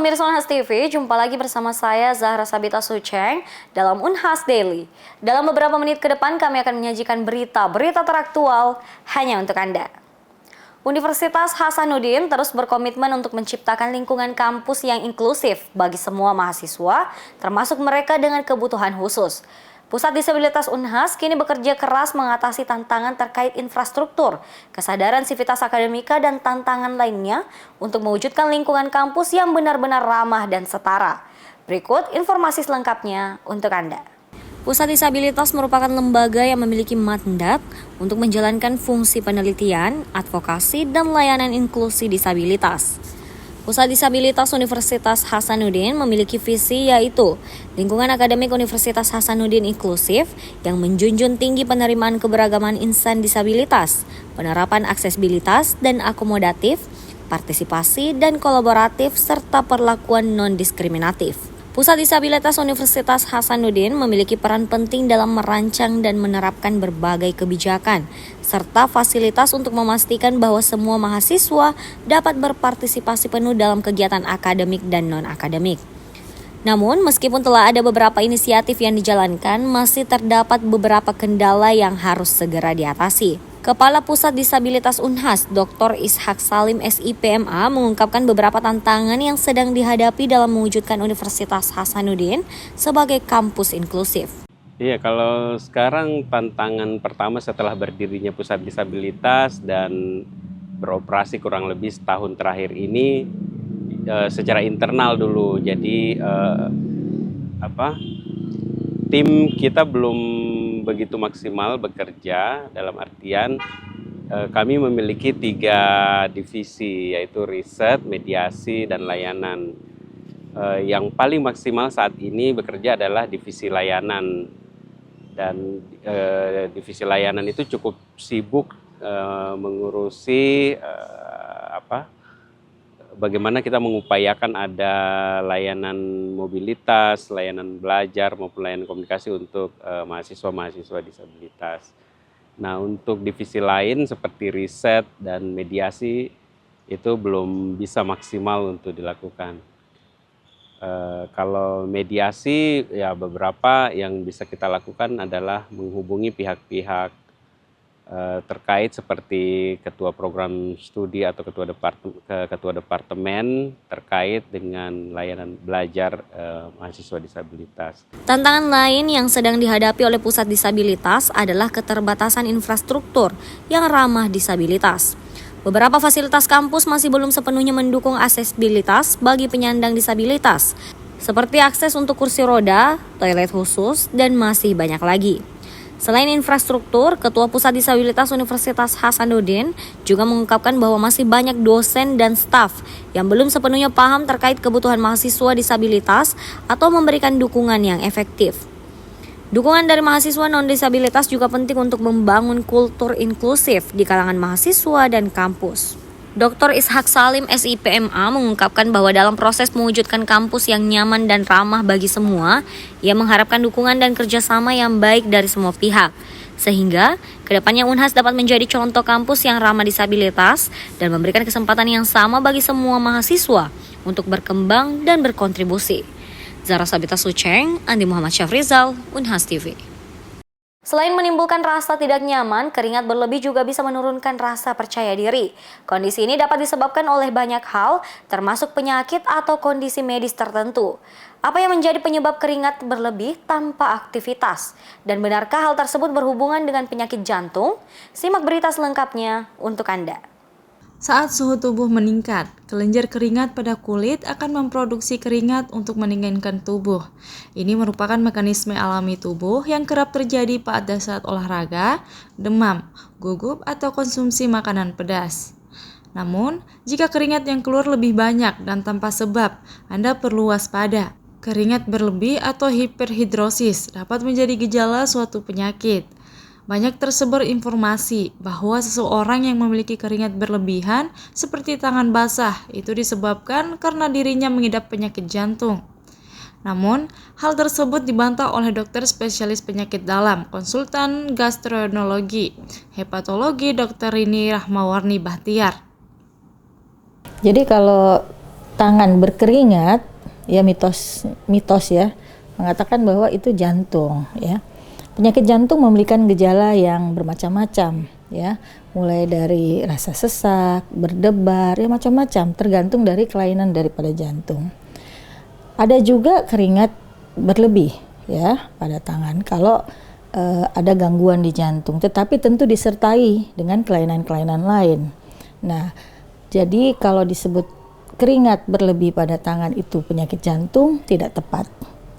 pemirsa Unhas TV, jumpa lagi bersama saya Zahra Sabita Sucheng dalam Unhas Daily. Dalam beberapa menit ke depan kami akan menyajikan berita teraktual hanya untuk Anda. Universitas Hasanuddin terus berkomitmen untuk menciptakan lingkungan kampus yang inklusif bagi semua mahasiswa, termasuk mereka dengan kebutuhan khusus. Pusat Disabilitas Unhas kini bekerja keras mengatasi tantangan terkait infrastruktur, kesadaran sivitas akademika, dan tantangan lainnya untuk mewujudkan lingkungan kampus yang benar-benar ramah dan setara. Berikut informasi selengkapnya untuk Anda. Pusat Disabilitas merupakan lembaga yang memiliki mandat untuk menjalankan fungsi penelitian, advokasi, dan layanan inklusi disabilitas. Pusat Disabilitas Universitas Hasanuddin memiliki visi yaitu lingkungan akademik Universitas Hasanuddin inklusif yang menjunjung tinggi penerimaan keberagaman insan disabilitas, penerapan aksesibilitas dan akomodatif, partisipasi dan kolaboratif, serta perlakuan non-diskriminatif. Pusat Disabilitas Universitas Hasanuddin memiliki peran penting dalam merancang dan menerapkan berbagai kebijakan, serta fasilitas untuk memastikan bahwa semua mahasiswa dapat berpartisipasi penuh dalam kegiatan akademik dan non-akademik. Namun, meskipun telah ada beberapa inisiatif yang dijalankan, masih terdapat beberapa kendala yang harus segera diatasi. Kepala Pusat Disabilitas Unhas, Dr. Ishak Salim SIPMA, mengungkapkan beberapa tantangan yang sedang dihadapi dalam mewujudkan Universitas Hasanuddin sebagai kampus inklusif. Iya, kalau sekarang tantangan pertama setelah berdirinya Pusat Disabilitas dan beroperasi kurang lebih setahun terakhir ini secara internal dulu. Jadi tim kita belum begitu maksimal bekerja, dalam artian kami memiliki 3 divisi, yaitu riset, mediasi, dan layanan. Yang paling maksimal saat ini bekerja adalah divisi layanan, dan divisi layanan itu cukup sibuk mengurusi bagaimana kita mengupayakan ada layanan mobilitas, layanan belajar maupun layanan komunikasi untuk mahasiswa-mahasiswa disabilitas. Nah, untuk divisi lain seperti riset dan mediasi itu belum bisa maksimal untuk dilakukan. Kalau mediasi, ya beberapa yang bisa kita lakukan adalah menghubungi pihak-pihak terkait seperti ketua program studi atau ketua departemen terkait dengan layanan belajar mahasiswa disabilitas. Tantangan lain yang sedang dihadapi oleh Pusat Disabilitas adalah keterbatasan infrastruktur yang ramah disabilitas. Beberapa fasilitas kampus masih belum sepenuhnya mendukung aksesibilitas bagi penyandang disabilitas, seperti akses untuk kursi roda, toilet khusus, dan masih banyak lagi. Selain infrastruktur, Ketua Pusat Disabilitas Universitas Hasanuddin juga mengungkapkan bahwa masih banyak dosen dan staf yang belum sepenuhnya paham terkait kebutuhan mahasiswa disabilitas atau memberikan dukungan yang efektif. Dukungan dari mahasiswa non-disabilitas juga penting untuk membangun kultur inklusif di kalangan mahasiswa dan kampus. Dr. Ishak Salim SIPMA mengungkapkan bahwa dalam proses mewujudkan kampus yang nyaman dan ramah bagi semua, ia mengharapkan dukungan dan kerjasama yang baik dari semua pihak, sehingga kedepannya Unhas dapat menjadi contoh kampus yang ramah disabilitas dan memberikan kesempatan yang sama bagi semua mahasiswa untuk berkembang dan berkontribusi. Zahra Sabita Sucheng, Andi Muhammad Syafrizal, Unhas TV. Selain menimbulkan rasa tidak nyaman, keringat berlebih juga bisa menurunkan rasa percaya diri. Kondisi ini dapat disebabkan oleh banyak hal, termasuk penyakit atau kondisi medis tertentu. Apa yang menjadi penyebab keringat berlebih tanpa aktivitas? Dan benarkah hal tersebut berhubungan dengan penyakit jantung? Simak berita selengkapnya untuk Anda. Saat suhu tubuh meningkat, kelenjar keringat pada kulit akan memproduksi keringat untuk mendinginkan tubuh. Ini merupakan mekanisme alami tubuh yang kerap terjadi pada saat olahraga, demam, gugup, atau konsumsi makanan pedas. Namun, jika keringat yang keluar lebih banyak dan tanpa sebab, Anda perlu waspada. Keringat berlebih atau hiperhidrosis dapat menjadi gejala suatu penyakit. Banyak tersebar informasi bahwa seseorang yang memiliki keringat berlebihan seperti tangan basah itu disebabkan karena dirinya mengidap penyakit jantung. Namun, hal tersebut dibantah oleh dokter spesialis penyakit dalam, konsultan gastroenterologi, hepatologi Dr. Rini Rahmawarni Bahtiar. Jadi kalau tangan berkeringat, ya mitos ya, mengatakan bahwa itu jantung ya. Penyakit jantung memberikan gejala yang bermacam-macam ya, mulai dari rasa sesak, berdebar, ya macam-macam, tergantung dari kelainan daripada jantung. Ada juga keringat berlebih ya pada tangan kalau ada gangguan di jantung, tetapi tentu disertai dengan kelainan-kelainan lain. Nah, jadi kalau disebut keringat berlebih pada tangan itu penyakit jantung tidak tepat.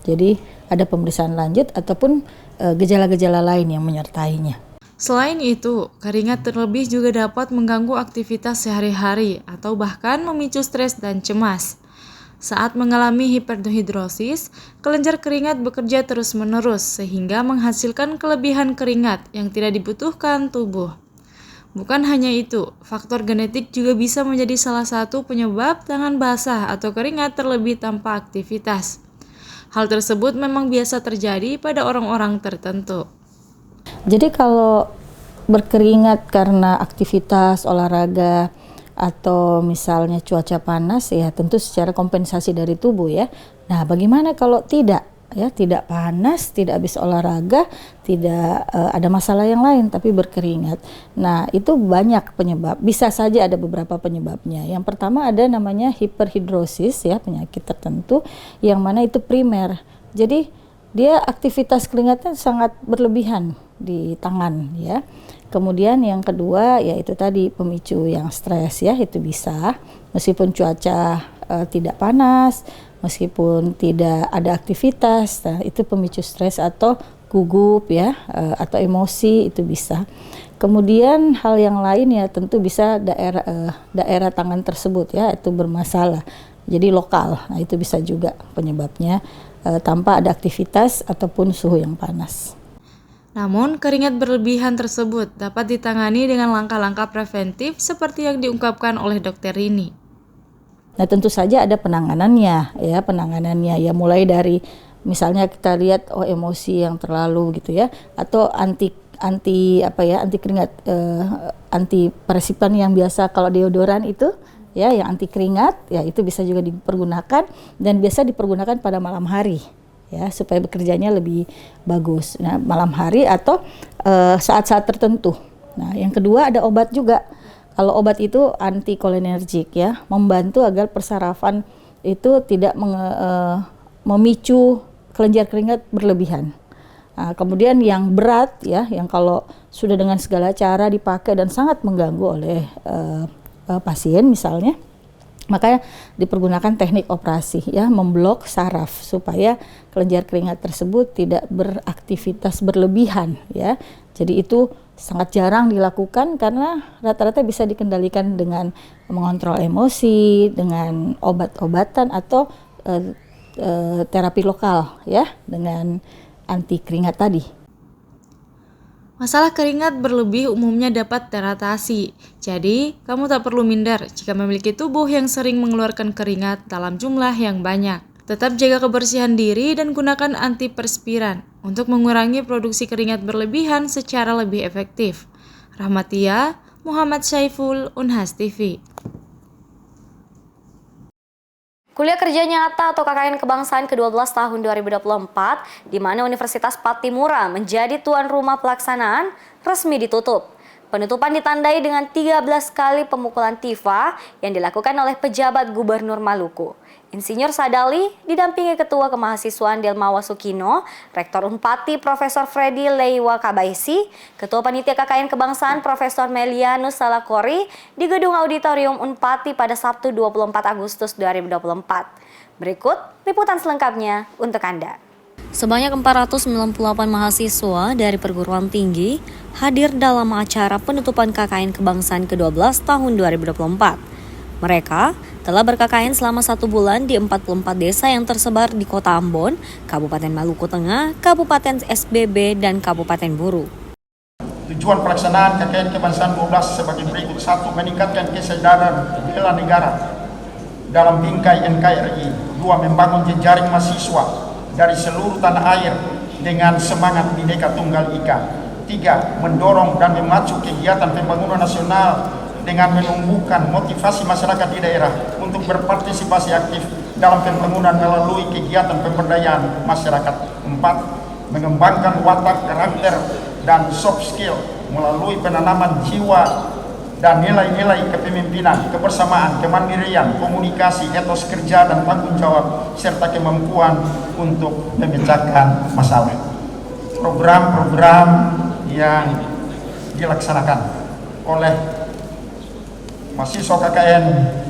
Jadi ada pemeriksaan lanjut ataupun gejala-gejala lain yang menyertainya. Selain itu, keringat terlebih juga dapat mengganggu aktivitas sehari-hari atau bahkan memicu stres dan cemas. Saat mengalami hiperhidrosis, kelenjar keringat bekerja terus-menerus sehingga menghasilkan kelebihan keringat yang tidak dibutuhkan tubuh. Bukan hanya itu, faktor genetik juga bisa menjadi salah satu penyebab tangan basah atau keringat terlebih tanpa aktivitas. Hal tersebut memang biasa terjadi pada orang-orang tertentu. Jadi kalau berkeringat karena aktivitas olahraga atau misalnya cuaca panas, ya tentu secara kompensasi dari tubuh ya. Nah, bagaimana kalau tidak ya, tidak panas, tidak habis olahraga, tidak ada masalah yang lain tapi berkeringat. Nah, itu banyak penyebab. Bisa saja ada beberapa penyebabnya. Yang pertama ada namanya hiperhidrosis ya, penyakit tertentu yang mana itu primer. Jadi dia aktivitas keringatnya sangat berlebihan di tangan ya. Kemudian yang kedua yaitu tadi pemicu yang stres ya, itu bisa meskipun cuaca tidak panas, meskipun tidak ada aktivitas, nah, itu pemicu stres atau gugup ya, atau emosi itu bisa. Kemudian hal yang lain ya tentu bisa daerah tangan tersebut ya itu bermasalah, jadi lokal. Nah, itu bisa juga penyebabnya tanpa ada aktivitas ataupun suhu yang panas. Namun, keringat berlebihan tersebut dapat ditangani dengan langkah-langkah preventif seperti yang diungkapkan oleh Dr. Rini. Nah, tentu saja ada penanganannya ya, mulai dari misalnya kita lihat emosi yang terlalu gitu ya, atau anti keringat, anti peresipan yang biasa kalau deodoran itu ya, yang anti keringat ya, itu bisa juga dipergunakan dan biasa dipergunakan pada malam hari ya, supaya bekerjanya lebih bagus. Nah, malam hari atau saat-saat tertentu. Nah, yang kedua ada obat juga. Kalau obat itu antikolinergik ya, membantu agar persarafan itu tidak memicu kelenjar keringat berlebihan. Nah, kemudian yang berat ya, yang kalau sudah dengan segala cara dipakai dan sangat mengganggu oleh pasien misalnya, maka dipergunakan teknik operasi ya, memblok saraf supaya kelenjar keringat tersebut tidak beraktivitas berlebihan ya. Jadi itu sangat jarang dilakukan karena rata-rata bisa dikendalikan dengan mengontrol emosi, dengan obat-obatan atau terapi lokal ya, dengan anti keringat tadi. Masalah keringat berlebih umumnya dapat teratasi, jadi kamu tak perlu minder jika memiliki tubuh yang sering mengeluarkan keringat dalam jumlah yang banyak. Tetap jaga kebersihan diri dan gunakan antiperspiran untuk mengurangi produksi keringat berlebihan secara lebih efektif. Rahmatia, Muhammad Syaiful, Unhas TV. Kuliah Kerja Nyata atau KKN Kebangsaan ke-12 tahun 2024, di mana Universitas Patimura menjadi tuan rumah pelaksanaan, resmi ditutup. Penutupan ditandai dengan 13 kali pemukulan tifa yang dilakukan oleh pejabat Gubernur Maluku. Insinyur Sadali didampingi Ketua Kemahasiswaan Delmawa Sukino, Rektor Unpati Profesor Freddy Leiwa Kabaisi, Ketua Panitia KKN Kebangsaan Profesor Melianus Salakori di Gedung Auditorium Unpati pada Sabtu 24 Agustus 2024. Berikut liputan selengkapnya untuk Anda. Sebanyak 498 mahasiswa dari perguruan tinggi hadir dalam acara penutupan KKN Kebangsaan ke-12 tahun 2024. Mereka telah ber-KKN selama 1 bulan di 44 desa yang tersebar di Kota Ambon, Kabupaten Maluku Tengah, Kabupaten SBB, dan Kabupaten Buru. Tujuan pelaksanaan KKN Kebangsaan 12 sebagai berikut. 1. Meningkatkan kesadaran bela negara dalam bingkai NKRI. 2. Membangun jejaring mahasiswa dari seluruh tanah air dengan semangat Bhinneka Tunggal Ika. 3. Mendorong dan memacu kegiatan pembangunan nasional dengan menumbuhkan motivasi masyarakat di daerah untuk berpartisipasi aktif dalam pembangunan melalui kegiatan pemberdayaan masyarakat. 4. Mengembangkan watak, karakter, dan soft skill melalui penanaman jiwa dan nilai-nilai kepemimpinan, kebersamaan, kemandirian, komunikasi, etos kerja dan tanggung jawab, serta kemampuan untuk memecahkan masalah. Program-program yang dilaksanakan oleh mahasiswa KKN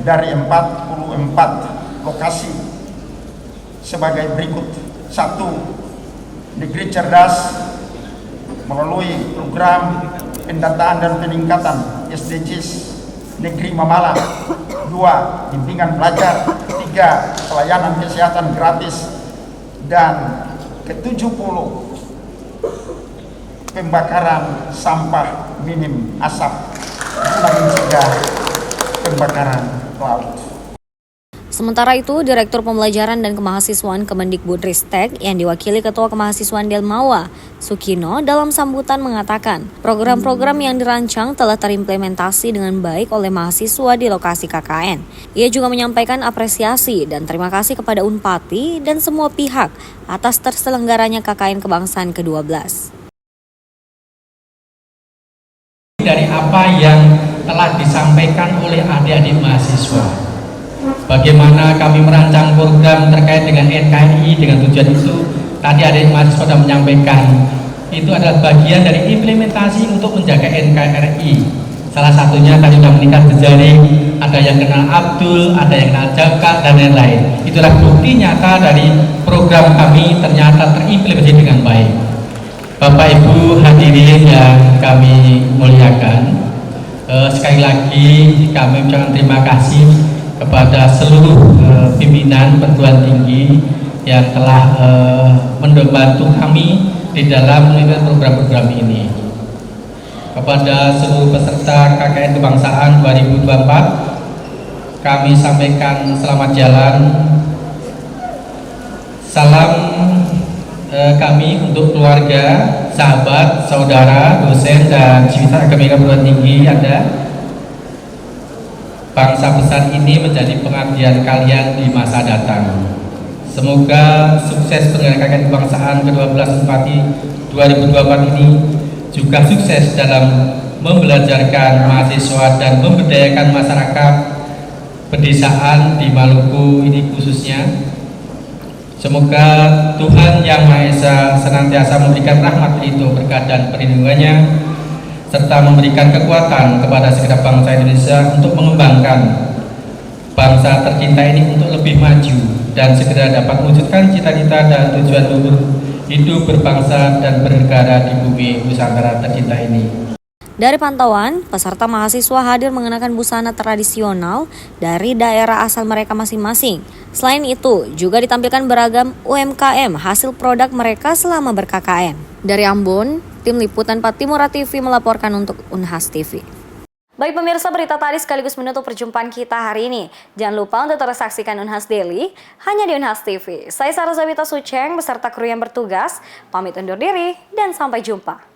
dari 44 lokasi sebagai berikut. 1. Negeri Cerdas melalui program pendataan dan peningkatan SDGs Negeri Mamala. 2. Bimbingan belajar. 3. Pelayanan kesehatan gratis. Dan ke-70 pembakaran sampah minim asap guna mencegah pembakaran laut. Sementara itu, Direktur Pembelajaran dan Kemahasiswaan Kemendikbudristek yang diwakili Ketua Kemahasiswaan Delmawa, Sukino, dalam sambutan mengatakan, program-program yang dirancang telah terimplementasi dengan baik oleh mahasiswa di lokasi KKN. Ia juga menyampaikan apresiasi dan terima kasih kepada Unpati dan semua pihak atas terselenggaranya KKN Kebangsaan ke-12. Dari apa yang telah disampaikan oleh adik-adik mahasiswa, bagaimana kami merancang program terkait dengan NKRI, dengan tujuan itu tadi adik mahasiswa sudah menyampaikan itu adalah bagian dari implementasi untuk menjaga NKRI. Salah satunya tadi sudah menikah jejaring, ada yang kenal Abdul, ada yang kenal Jaka, dan lain-lain. Itulah bukti nyata dari program kami ternyata terimplementasi dengan baik. Bapak Ibu hadirin yang kami muliakan, sekali lagi kami ucapkan terima kasih kepada seluruh pimpinan perguruan tinggi yang telah membantu kami di dalam melakukan program-program ini. Kepada seluruh peserta KKN Kebangsaan 2024, kami sampaikan selamat jalan. Salam kami untuk keluarga, sahabat, saudara, dosen, dan civitas akademika perguruan tinggi Anda. Bangsa besar ini menjadi pengabdian kalian di masa datang. Semoga sukses penyelenggaraan kebangsaan ke-12 Unpati 2024 ini juga sukses dalam membelajarkan mahasiswa dan memberdayakan masyarakat pedesaan di Maluku ini khususnya. Semoga Tuhan Yang Maha Esa senantiasa memberikan rahmat itu, berkat dan perlindungannya, serta memberikan kekuatan kepada segenap bangsa Indonesia untuk mengembangkan bangsa tercinta ini untuk lebih maju dan segera dapat mewujudkan cita-cita dan tujuan luhur hidup berbangsa dan bernegara di bumi Nusantara tercinta ini. Dari pantauan, peserta mahasiswa hadir mengenakan busana tradisional dari daerah asal mereka masing-masing. Selain itu, juga ditampilkan beragam UMKM hasil produk mereka selama ber-KKN. Dari Ambon, Tim Liputan Patimura TV melaporkan untuk Unhas TV. Baik pemirsa, berita tadi sekaligus menutup perjumpaan kita hari ini. Jangan lupa untuk terus saksikan Unhas Daily hanya di Unhas TV. Saya Sarah Zabita Suceng beserta kru yang bertugas, pamit undur diri dan sampai jumpa.